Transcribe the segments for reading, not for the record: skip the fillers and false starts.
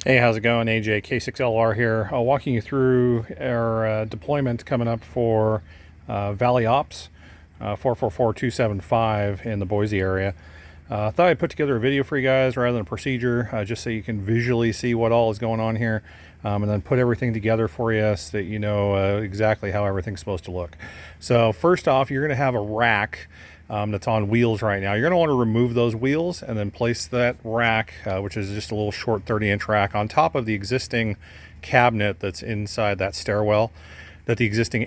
Hey, how's it going? AJ K6LR here, walking you through our deployment coming up for Valley Ops 444275 in the Boise area. Thought I'd put together a video for you guys rather than a procedure, just so you can visually see what all is going on here, and then put everything together for you so that you know exactly how everything's supposed to look. So first off, you're going to have a rack that's on wheels right now. You're going to want to remove those wheels and then place that rack, which is just a little short 30-inch rack, on top of the existing cabinet that's inside that stairwell that the existing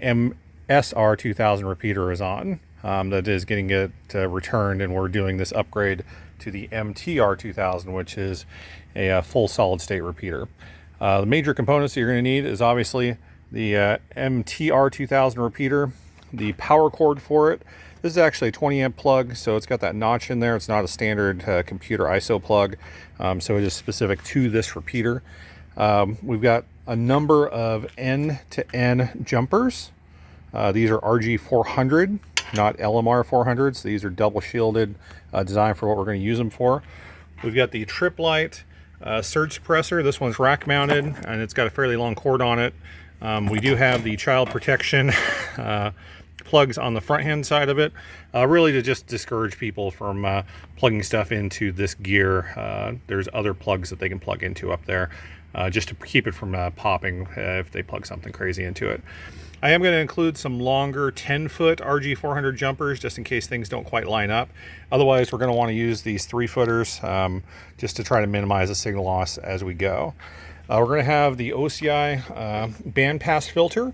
MTR2000 repeater is on. That is getting it returned, and we're doing this upgrade to the MTR2000, which is a full solid state repeater. The major components that you're going to need is obviously the MTR2000 repeater, the power cord for it. This is actually a 20 amp plug, so it's got that notch in there. It's not a standard computer ISO plug, so it is specific to this repeater. We've got a number of N-to-N jumpers. These are RG400, not LMR 400s. These are double shielded, designed for what we're going to use them for. We've got the Trip Light surge suppressor. This one's rack mounted, and it's got a fairly long cord on it. We do have the child protection plugs on the front hand side of it, really to just discourage people from plugging stuff into this gear. There's other plugs that they can plug into up there, just to keep it from popping if they plug something crazy into it. I am going to include some longer 10-foot RG400 jumpers just in case things don't quite line up. Otherwise, we're going to want to use these 3-footers just to try to minimize the signal loss as we go. We're going to have the OCI Bandpass filter.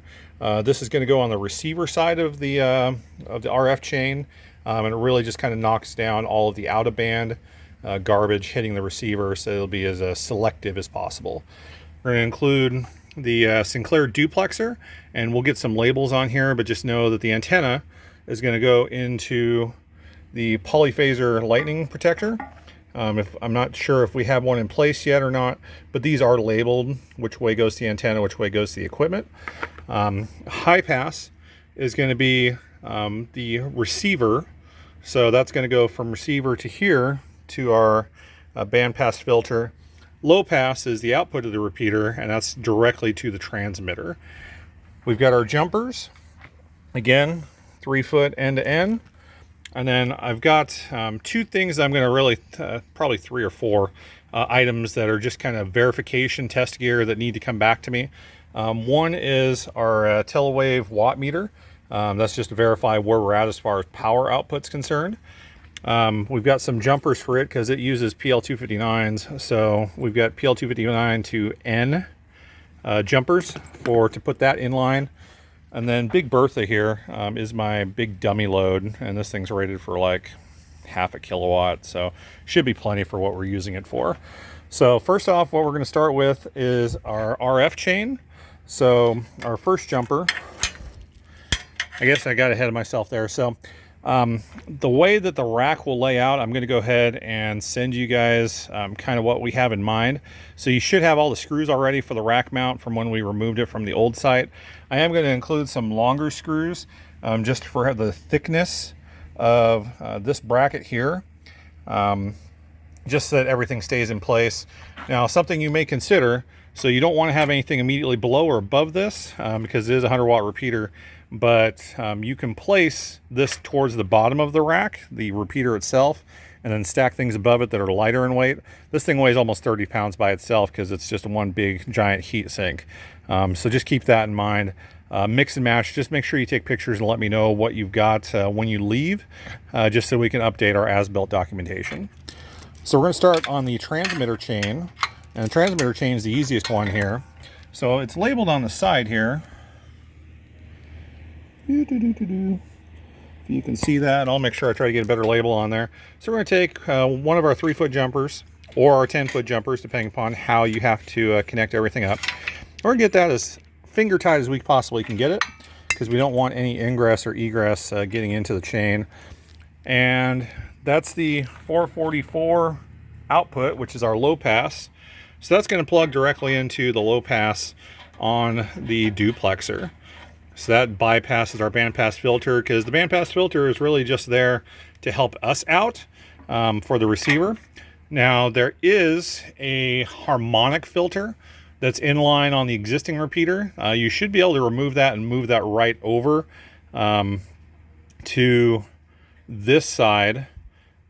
This is going to go on the receiver side of the RF chain, and it really just kind of knocks down all of the out-of-band garbage hitting the receiver, so it'll be as selective as possible. We're going to include the Sinclair duplexer, and we'll get some labels on here, but just know that the antenna is going to go into the polyphaser lightning protector. I'm not sure if we have one in place yet or not, but these are labeled which way goes the antenna, which way goes the equipment. High pass is going to be the receiver, so that's going to go from receiver to here to our bandpass filter. Low pass is the output of the repeater, and that's directly to the transmitter. We've got our jumpers, again 3-foot end to end. And then I've got 2 things I'm going to really, probably 3 or 4 items that are just kind of verification test gear that need to come back to me. One is our telewave watt meter. That's just to verify where we're at as far as power output's concerned. We've got some jumpers for it because it uses PL259s. So we've got PL259 to N jumpers to put that in line. And then Big Bertha here is my big dummy load, and this thing's rated for like 0.5 kilowatt, so should be plenty for what we're using it for. So first off, what we're going to start with is our RF chain. So our first jumper, I guess I got ahead of myself there. So the way that the rack will lay out, I'm going to go ahead and send you guys kind of what we have in mind. So you should have all the screws already for the rack mount from when we removed it from the old site. I am going to include some longer screws just for the thickness of this bracket here, just so that everything stays in place. Now, something you may consider, so you don't want to have anything immediately below or above this because it is a 100-watt repeater, but you can place this towards the bottom of the rack, the repeater itself, and then stack things above it that are lighter in weight. This thing weighs almost 30 pounds by itself because it's just one big giant heat sink. So just keep that in mind. Mix and match. Just make sure you take pictures and let me know what you've got when you leave, just so we can update our as-built documentation. So we're going to start on the transmitter chain, and the transmitter chain is the easiest one here. So it's labeled on the side here. If you can see that, I'll make sure I try to get a better label on there. So we're going to take one of our 3-foot jumpers or our 10-foot jumpers, depending upon how you have to connect everything up. We're going to get that as finger tight as we possibly can get it, because we don't want any ingress or egress getting into the chain. And that's the 444 output, which is our low pass. So that's going to plug directly into the low pass on the duplexer. So that bypasses our bandpass filter, because the bandpass filter is really just there to help us out for the receiver. Now there is a harmonic filter that's in line on the existing repeater. You should be able to remove that and move that right over to this side,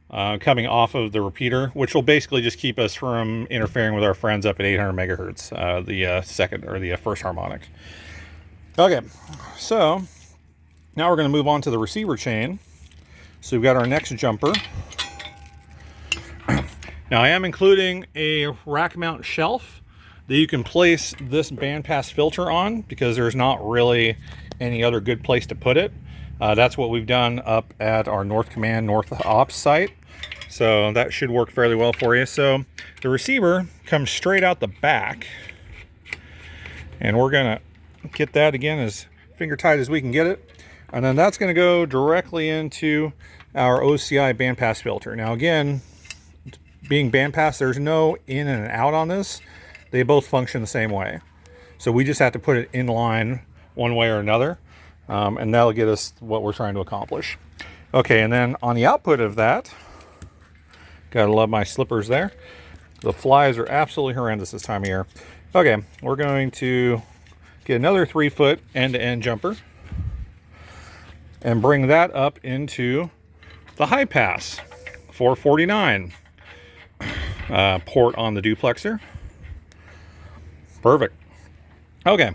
coming off of the repeater, which will basically just keep us from interfering with our friends up at 800 megahertz, the second or the first harmonic. Okay, so now we're going to move on to the receiver chain. So we've got our next jumper. Now I am including a rack mount shelf that you can place this bandpass filter on, because there's not really any other good place to put it. That's what we've done up at our North Command North Ops site. So that should work fairly well for you. So the receiver comes straight out the back, and we're gonna get that again as finger tight as we can get it. And then that's gonna go directly into our OCI bandpass filter. Now again, being bandpass, there's no in and out on this. They both function the same way. So we just have to put it in line one way or another. And that'll get us what we're trying to accomplish. Okay, and then on the output of that, gotta love my slippers there. The flies are absolutely horrendous this time of year. Okay, we're going to get another 3-foot end-to-end jumper and bring that up into the high pass 449 port on the duplexer. Perfect. Okay,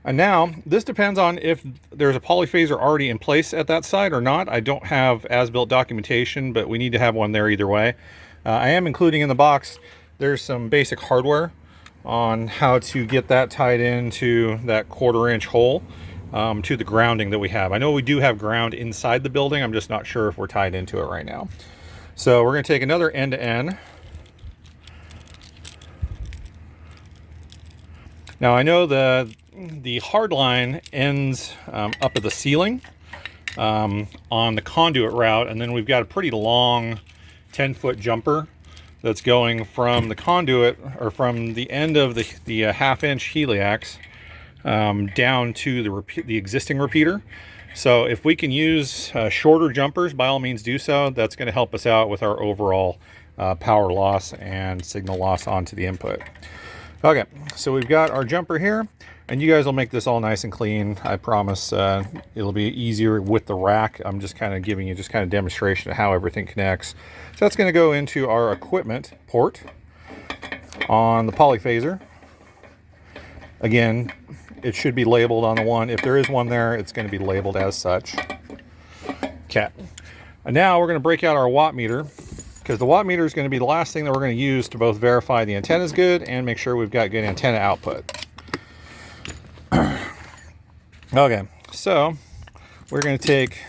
and now this depends on if there's a polyphaser already in place at that side or not. I don't have as-built documentation, but we need to have one there either way. I am including in the box, there's some basic hardware on how to get that tied into that 1/4-inch hole to the grounding that we have. I know we do have ground inside the building. I'm just not sure if we're tied into it right now. So we're going to take another end-to-end. Now I know the hard line ends up at the ceiling on the conduit route, and then we've got a pretty long 10-foot jumper that's going from the conduit, or from the end of the 1/2-inch heliax down to the existing repeater. So if we can use shorter jumpers, by all means do so. That's going to help us out with our overall power loss and signal loss onto the input. Okay, so we've got our jumper here, and you guys will make this all nice and clean. I promise it'll be easier with the rack. I'm just kind of giving you just kind of demonstration of how everything connects. So that's going to go into our equipment port on the polyphaser. Again, it should be labeled on the one. If there is one there, it's going to be labeled as such. Okay, and now we're going to break out our watt meter, because the watt meter is going to be the last thing that we're going to use to both verify the antenna is good and make sure we've got good antenna output. Okay, so we're going to take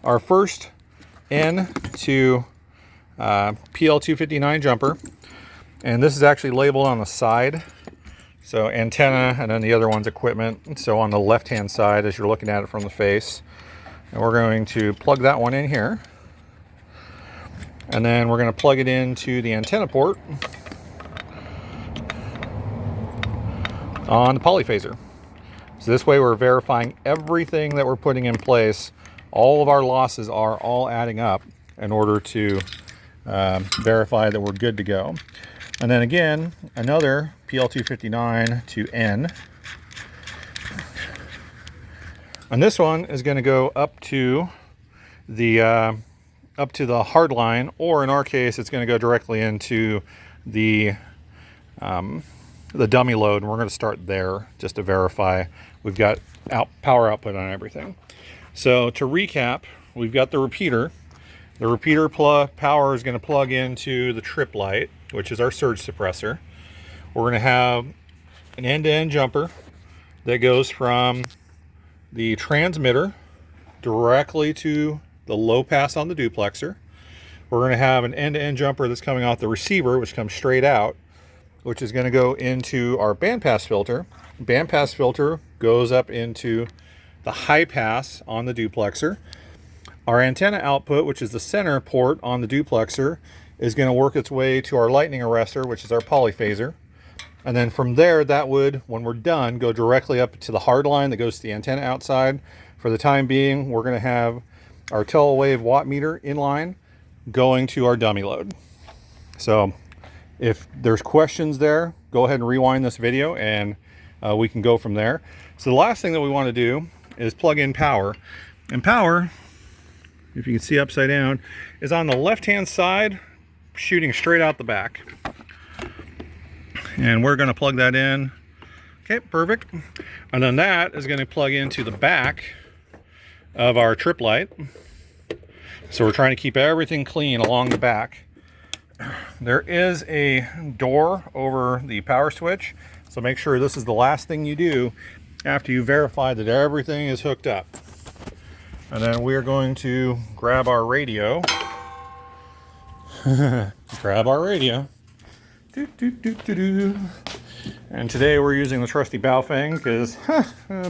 our first N2 PL259 jumper, and this is actually labeled on the side. So antenna, and then the other one's equipment. So on the left-hand side, as you're looking at it from the face, and we're going to plug that one in here. And then we're going to plug it into the antenna port on the polyphaser. So this way we're verifying everything that we're putting in place. All of our losses are all adding up in order to verify that we're good to go. And then again, another PL259 to N. And this one is going to go up to the hard line, or in our case, it's going to go directly into the dummy load, and we're going to start there just to verify we've got power output on everything. So to recap, we've got the repeater. The repeater power is going to plug into the trip light, which is our surge suppressor. We're going to have an end-to-end jumper that goes from the transmitter directly to the low pass on the duplexer. We're going to have an end-to-end jumper that's coming off the receiver, which comes straight out, which is going to go into our bandpass filter. Bandpass filter goes up into the high pass on the duplexer. Our antenna output, which is the center port on the duplexer, is going to work its way to our lightning arrestor, which is our polyphaser. And then from there, that would, when we're done, go directly up to the hard line that goes to the antenna outside. For the time being, we're going to have our telewave watt meter in line going to our dummy load. So If there's questions there, go ahead and rewind this video and we can go from there. So the last thing that we want to do is plug in power. And power, if you can see upside down, is on the left-hand side, shooting straight out the back. And we're going to plug that in. Okay, perfect. And then that is going to plug into the back of our trip light. So we're trying to keep everything clean along the back. There is a door over the power switch, so make sure this is the last thing you do after you verify that everything is hooked up. And then we're going to grab our radio. Grab our radio. And today we're using the trusty Baofeng because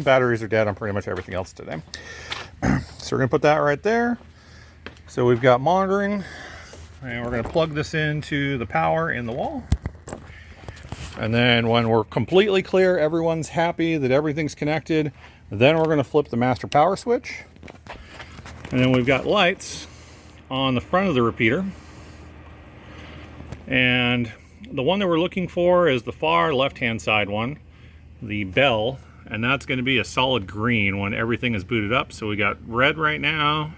batteries are dead on pretty much everything else today. So we're going to put that right there. So we've got monitoring, and we're going to plug this into the power in the wall. And then when we're completely clear, everyone's happy that everything's connected, then we're going to flip the master power switch. And then we've got lights on the front of the repeater. And the one that we're looking for is the far left-hand side one, the bell, and that's going to be a solid green when everything is booted up. So we got red right now,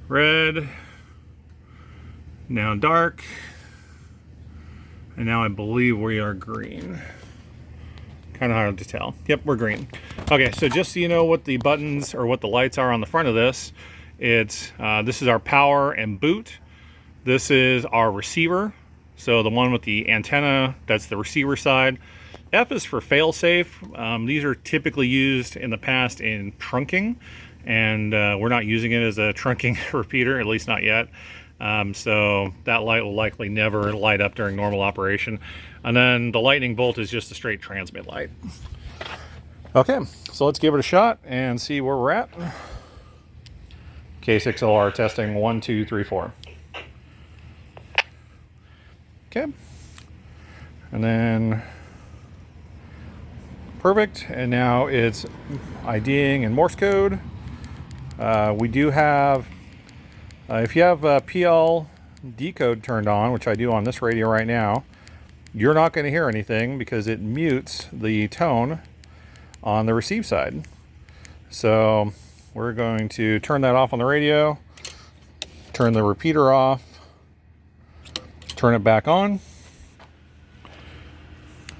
red, now dark, and now I believe we are green. Kind of hard to tell. Yep, we're green. Okay, so just so you know what the buttons or what the lights are on the front of this, it's this is our power and boot. This is our receiver. So the one with the antenna, that's the receiver side. F is for fail-safe. These are typically used in the past in trunking, and we're not using it as a trunking repeater, at least not yet. So that light will likely never light up during normal operation. And then the lightning bolt is just a straight transmit light. Okay, so let's give it a shot and see where we're at. K6LR testing 1, 2, 3, 4. Okay, and then perfect. And now it's IDing in Morse code. We do have, if you have PL decode turned on, which I do on this radio right now, you're not going to hear anything because it mutes the tone on the receive side. So we're going to turn that off on the radio, turn the repeater off, turn it back on.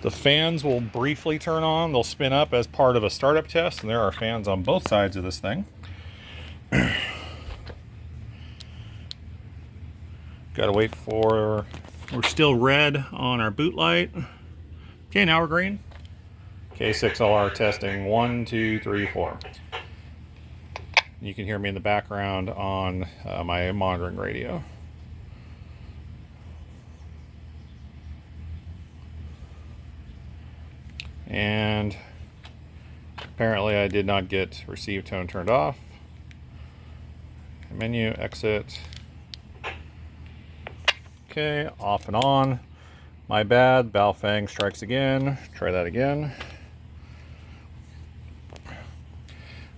The fans will briefly turn on. They'll spin up as part of a startup test, and there are fans on both sides of this thing. Gotta wait for, we're still red on our boot light. Okay, now we're green. K6LR testing 1, 2, 3, 4. You can hear me in the background on my monitoring radio. And apparently I did not get receive tone turned off. Menu, exit. Okay, off and on. My bad, Baofeng strikes again. Try that again.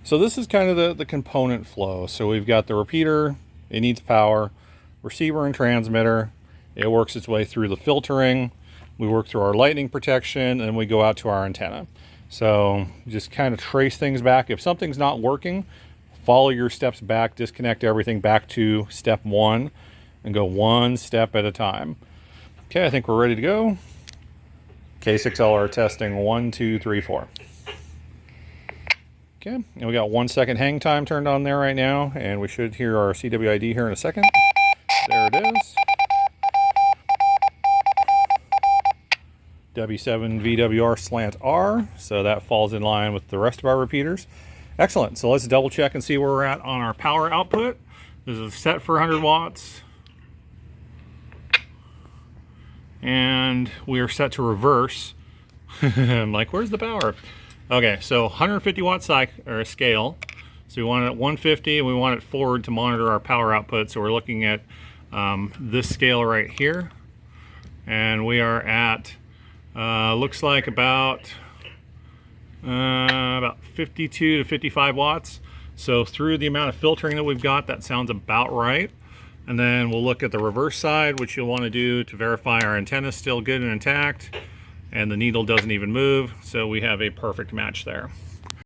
So this is kind of the component flow. So we've got the repeater, it needs power, receiver and transmitter. It works its way through the filtering. We work through our lightning protection, and we go out to our antenna. So just kind of trace things back. If something's not working, follow your steps back, disconnect everything back to step 1, and go one step at a time. Okay, I think we're ready to go. K6LR testing 1, 2, 3, 4. Okay, and we got 1 second hang time turned on there right now, and we should hear our CWID here in a second. There it is. W7VWR slant R, so that falls in line with the rest of our repeaters. Excellent, so let's double check and see where we're at on our power output. This is set for 100 watts. And we are set to reverse. I'm like, where's the power? Okay, so 150 watt scale. So we want it at 150, and we want it forward to monitor our power output. So we're looking at this scale right here. And we are at, looks like about 52 to 55 watts. So through the amount of filtering that we've got, that sounds about right. And then we'll look at the reverse side, which you'll want to do to verify our antenna is still good and intact, and the needle doesn't even move, so we have a perfect match there.